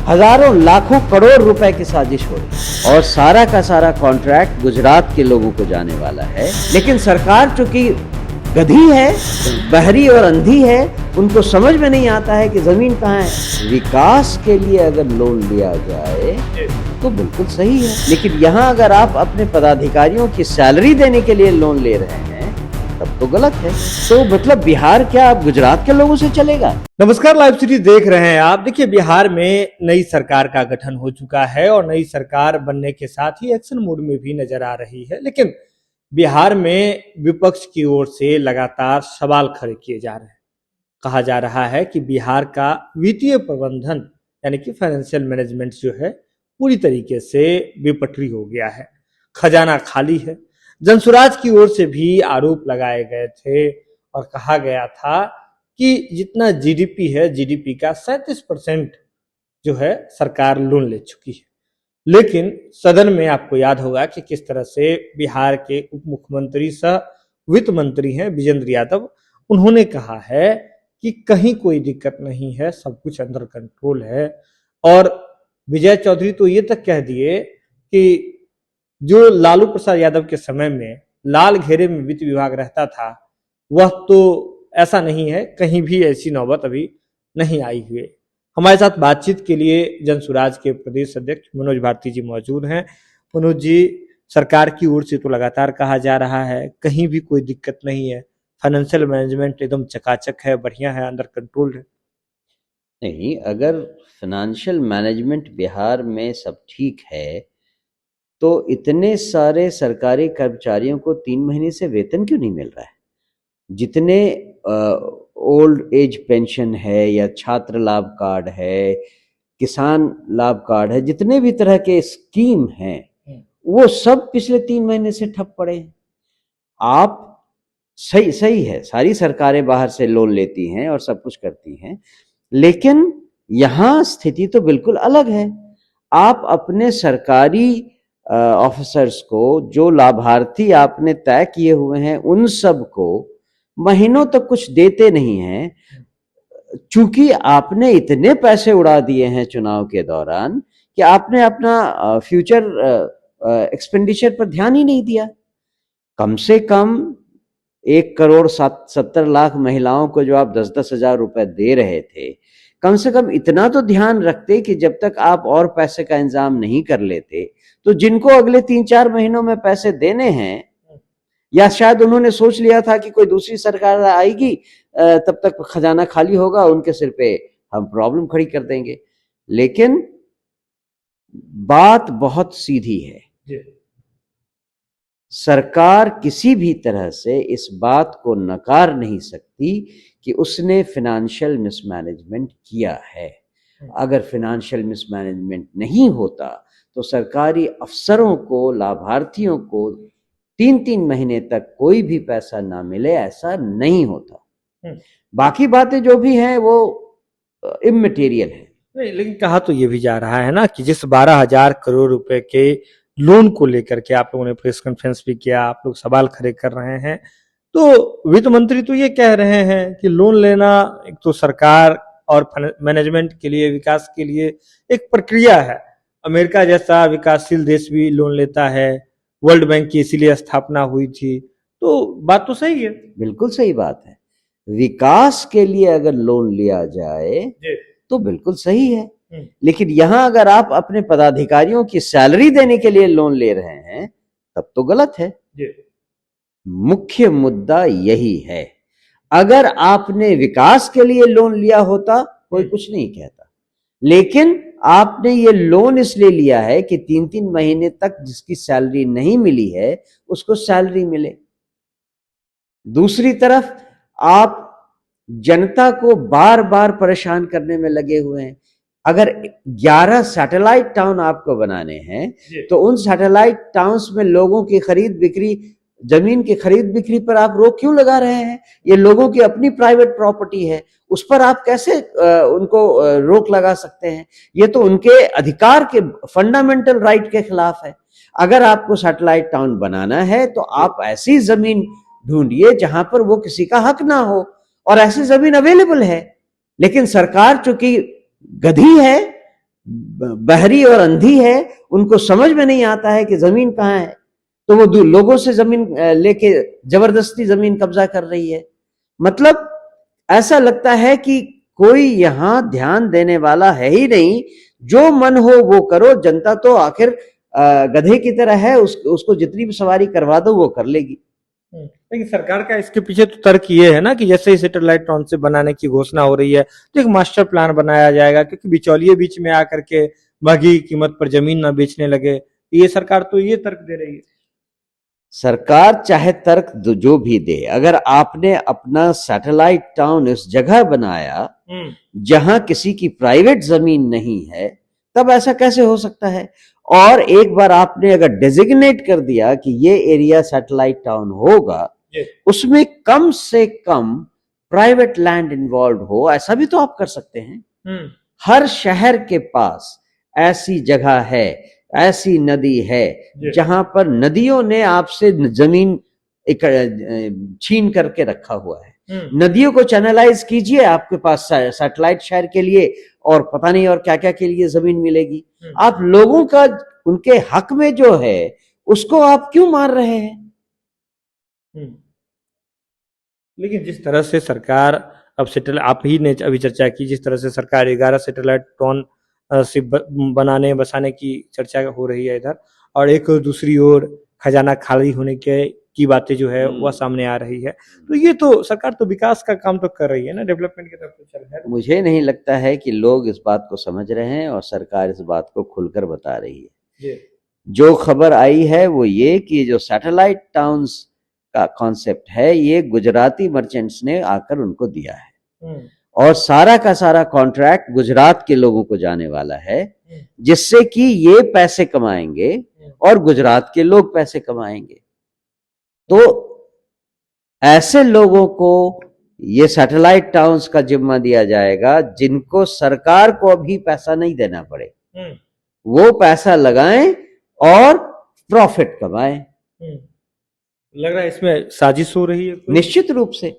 हजारों लाखों करोड़ रुपए की साजिश हो रही और सारा का सारा कॉन्ट्रैक्ट गुजरात के लोगों को जाने वाला है। लेकिन सरकार चूंकि गधी है, बहरी और अंधी है, उनको समझ में नहीं आता है कि जमीन कहाँ है। विकास के लिए अगर लोन लिया जाए तो बिल्कुल सही है, लेकिन यहाँ अगर आप अपने पदाधिकारियों की सैलरी देने के लिए लोन ले रहे हैं तब तो गलत है। तो मतलब बिहार क्या अब गुजरात के लोगों से चलेगा? नमस्कार, लाइव सीरीज देख रहे हैं आप। देखिए, बिहार में नई सरकार का गठन हो चुका है और नई सरकार बनने के साथ ही एक्शन मोड में भी नजर आ रही है। लेकिन बिहार में विपक्ष की ओर से लगातार सवाल खड़े किए जा रहे हैं। कहा जा रहा है कि बिहार का वित्तीय प्रबंधन यानी कि फाइनेंशियल मैनेजमेंट जो है पूरी तरीके से बेपटरी हो गया है, खजाना खाली है। जनसुराज की ओर से भी आरोप लगाए गए थे और कहा गया था कि जितना जीडीपी है, जीडीपी का 37% जो है सरकार लोन ले चुकी है। लेकिन सदन में आपको याद होगा कि किस तरह से बिहार के उप मुख्यमंत्री सह वित्त मंत्री हैं विजेंद्र यादव, उन्होंने कहा है कि कहीं कोई दिक्कत नहीं है, सब कुछ अंडर कंट्रोल है। और विजय चौधरी तो ये तक कह दिए कि जो लालू प्रसाद यादव के समय में लाल घेरे में वित्त विभाग रहता था वह तो ऐसा नहीं है, कहीं भी ऐसी नौबत अभी नहीं आई हुई। हमारे साथ बातचीत के लिए जनसुराज के प्रदेश अध्यक्ष मनोज भारती जी मौजूद हैं। मनोज जी, सरकार की ओर से तो लगातार कहा जा रहा है कहीं भी कोई दिक्कत नहीं है, फाइनेंशियल मैनेजमेंट एकदम चकाचक है, बढ़िया है, अंडर कंट्रोल है। नहीं, अगर फाइनेंशियल मैनेजमेंट बिहार में सब ठीक है तो इतने सारे सरकारी कर्मचारियों को 3 महीने से वेतन क्यों नहीं मिल रहा है? जितने ओल्ड एज पेंशन है या छात्र लाभ कार्ड है, किसान लाभ कार्ड है, जितने भी तरह के स्कीम हैं वो सब पिछले 3 महीने से ठप पड़े हैं। आप सही है, सारी सरकारें बाहर से लोन लेती हैं और सब कुछ करती हैं, लेकिन यहाँ स्थिति तो बिल्कुल अलग है। आप अपने सरकारी ऑफिसर्स को, जो लाभार्थी आपने तय किए हुए हैं, उन सब को महीनों तक कुछ देते नहीं हैं, चूंकि आपने इतने पैसे उड़ा दिए हैं चुनाव के दौरान कि आपने अपना फ्यूचर एक्सपेंडिचर पर ध्यान ही नहीं दिया। कम से कम 1,70,00,000 महिलाओं को जो आप 10-10 हजार रुपए दे रहे थे, कम से कम इतना तो ध्यान रखते कि जब तक आप और पैसे का इंतजाम नहीं कर लेते तो जिनको अगले 3-4 महीनों में पैसे देने हैं, या शायद उन्होंने सोच लिया था कि कोई दूसरी सरकार आएगी तब तक खजाना खाली होगा, उनके सिर पे हम प्रॉब्लम खड़ी कर देंगे। लेकिन बात बहुत सीधी है। सरकार किसी भी तरह से इस बात को नकार नहीं सकती कि उसने फाइनेंशियल मिसमैनेजमेंट किया है। अगर फाइनेंशियल मिसमैनेजमेंट नहीं होता तो सरकारी अफसरों को, लाभार्थियों को 3-3 महीने तक कोई भी पैसा ना मिले, ऐसा नहीं होता। बाकी बातें जो भी हैं वो इममटेरियल है। नहीं, लेकिन कहा तो ये भी जा रहा है ना कि जिस 12,000 करोड़ रुपए के लोन को लेकर के आप लोगों ने प्रेस कॉन्फ्रेंस भी किया, आप लोग सवाल खड़े कर रहे हैं, तो वित्त मंत्री तो ये कह रहे हैं कि लोन लेना एक तो सरकार और मैनेजमेंट के लिए, विकास के लिए एक प्रक्रिया है। अमेरिका जैसा विकासशील देश भी लोन लेता है, वर्ल्ड बैंक की इसीलिए स्थापना हुई थी। तो बात तो सही है, बिल्कुल सही बात है। विकास के लिए अगर लोन लिया जाए तो बिल्कुल सही है, लेकिन यहाँ अगर आप अपने पदाधिकारियों की सैलरी देने के लिए लोन ले रहे हैं तब तो गलत है। मुख्य मुद्दा यही है। अगर आपने विकास के लिए लोन लिया होता कोई कुछ नहीं कहता, लेकिन आपने ये लोन इसलिए लिया है कि 3-3 महीने तक जिसकी सैलरी नहीं मिली है उसको सैलरी मिले। दूसरी तरफ आप जनता को बार बार परेशान करने में लगे हुए हैं। अगर 11 सैटेलाइट टाउन आपको बनाने हैं तो उन सैटेलाइट टाउन्स में लोगों की खरीद बिक्री, जमीन की खरीद बिक्री पर आप रोक क्यों लगा रहे हैं? ये लोगों की अपनी प्राइवेट प्रॉपर्टी है, उस पर आप कैसे उनको रोक लगा सकते हैं? ये तो उनके अधिकार के, फंडामेंटल राइट के खिलाफ है। अगर आपको सैटेलाइट टाउन बनाना है तो आप ऐसी जमीन ढूंढिए जहां पर वो किसी का हक ना हो, और ऐसी जमीन अवेलेबल है। लेकिन सरकार चूंकि गधी है, बहरी और अंधी है, उनको समझ में नहीं आता है कि जमीन कहाँ है, तो वो लोगों से जमीन लेके जबरदस्ती जमीन कब्जा कर रही है। मतलब ऐसा लगता है कि कोई यहां ध्यान देने वाला है ही नहीं, जो मन हो वो करो, जनता तो आखिर गधे की तरह है, उसको जितनी भी सवारी करवा दो वो कर लेगी। लेकिन सरकार का इसके पीछे तो तर्क ये है ना कि जैसे ही सैटेलाइट टाउनशिप बनाने की घोषणा हो रही है तो एक मास्टर प्लान बनाया जाएगा, क्योंकि बिचौलिए बीच में आकर के महंगी कीमत पर जमीन ना बेचने लगे। ये सरकार तो ये तर्क दे रही है। सरकार चाहे तर्क जो भी दे, अगर आपने अपना सैटेलाइट टाउन इस जगह बनाया जहां किसी की प्राइवेट जमीन नहीं है, तब ऐसा कैसे हो सकता है? और एक बार आपने अगर डेजिग्नेट कर दिया कि ये एरिया सैटेलाइट टाउन होगा, उसमें कम से कम प्राइवेट लैंड इन्वॉल्व हो, ऐसा भी तो आप कर सकते हैं। हर शहर के पास ऐसी जगह है, ऐसी नदी है जहां पर नदियों ने आपसे जमीन छीन करके रखा हुआ है। नदियों को चैनलाइज कीजिए, आपके पास सैटेलाइट शहर के लिए और पता नहीं और क्या क्या के लिए जमीन मिलेगी। आप लोगों का उनके हक में जो है उसको आप क्यों मार रहे हैं? लेकिन जिस तरह से सरकार अब सैटेलाइट, आप ही ने अभी चर्चा की, जिस तरह से सरकार 11 सैटेलाइट टाउन बनाने बसाने की चर्चा हो रही है इधर, और एक दूसरी ओर खजाना खाली होने की बातें जो है वह सामने आ रही है, तो ये तो सरकार तो विकास का काम तो कर रही है ना, डेवलपमेंट की तरफ तो चल रहा है। मुझे नहीं लगता है कि लोग इस बात को समझ रहे हैं और सरकार इस बात को खुलकर बता रही है। जो खबर आई है वो ये कि जो सैटेलाइट टाउन्स का कॉन्सेप्ट है ये गुजराती मर्चेंट्स ने आकर उनको दिया है, और सारा का सारा कॉन्ट्रैक्ट गुजरात के लोगों को जाने वाला है, जिससे कि ये पैसे कमाएंगे और गुजरात के लोग पैसे कमाएंगे। तो ऐसे लोगों को ये सैटेलाइट टाउन्स का जिम्मा दिया जाएगा जिनको सरकार को अभी पैसा नहीं देना पड़े, वो पैसा लगाएं और प्रॉफिट कमाएं। लग रहा है इसमें साजिश हो रही है। निश्चित रूप से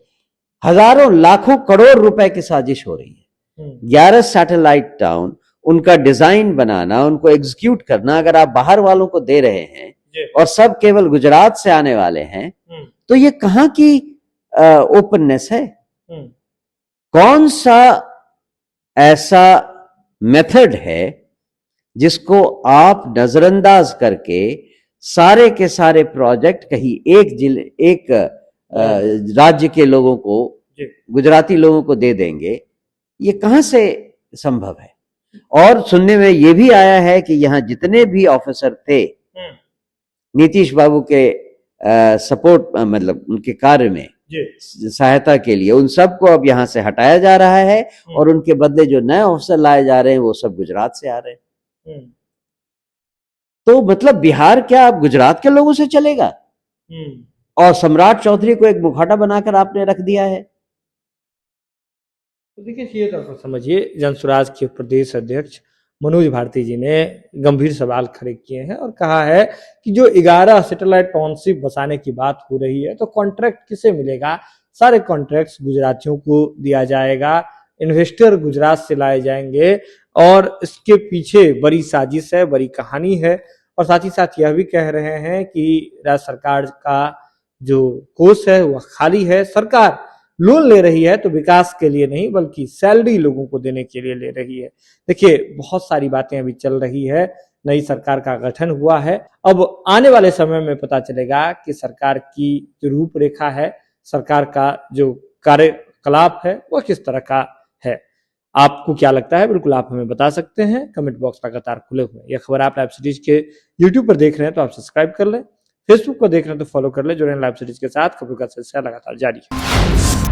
हजारों लाखों करोड़ रुपए की साजिश हो रही है। 11 सैटेलाइट टाउन, उनका डिजाइन बनाना, उनको एग्जीक्यूट करना, अगर आप बाहर वालों को दे रहे हैं और सब केवल गुजरात से आने वाले हैं, तो ये कहां की ओपननेस है? कौन सा ऐसा मेथड है जिसको आप नजरअंदाज करके सारे के सारे प्रोजेक्ट कहीं एक राज्य के लोगों को, गुजराती लोगों को दे देंगे? ये कहां से संभव है? और सुनने में ये भी आया है कि यहां जितने भी ऑफिसर थे नीतीश बाबू के सपोर्ट, मतलब उनके कार्य में सहायता के लिए, उन सबको अब यहां से हटाया जा रहा है और उनके बदले जो नए ऑफिसर लाए जा रहे हैं वो सब गुजरात से आ रहे हैं। तो मतलब बिहार क्या अब गुजरात के लोगों से चलेगा? और सम्राट चौधरी को एक मुखौटा बनाकर आपने रख दिया है। तो देखिए, ये तो समझिए, जनसुराज के प्रदेश अध्यक्ष मनोज भारती जी ने गंभीर सवाल खड़े किए हैं और कहा है कि जो 11 सैटेलाइट टाउनशिप बसाने की बात हो रही है तो कॉन्ट्रैक्ट किसे मिलेगा? सारे कॉन्ट्रैक्ट्स गुजरातियों को दिया जाएगा, इन्वेस्टर गुजरात से लाए जाएंगे, और इसके पीछे बड़ी साजिश है, बड़ी कहानी है। और साथ ही साथ यह भी कह रहे हैं कि राज्य सरकार का जो कोष है वह खाली है, सरकार लोन ले रही है तो विकास के लिए नहीं बल्कि सैलरी लोगों को देने के लिए ले रही है। देखिए, बहुत सारी बातें अभी चल रही है, नई सरकार का गठन हुआ है, अब आने वाले समय में पता चलेगा कि सरकार की जो रूपरेखा है, सरकार का जो कार्यकलाप है वह किस तरह का है। आपको क्या लगता है, बिल्कुल आप हमें बता सकते हैं, कमेंट बॉक्स लगातार खुले हुए हैं। यह खबर आप लाइव सीरीज के यूट्यूब पर देख रहे हैं तो आप सब्सक्राइब कर लें, फेसबुक पर देख रहे हैं तो फॉलो कर लें। जुड़े लाइव सीरीज के साथ, खबरों का सिलसिला लगातार जारी है।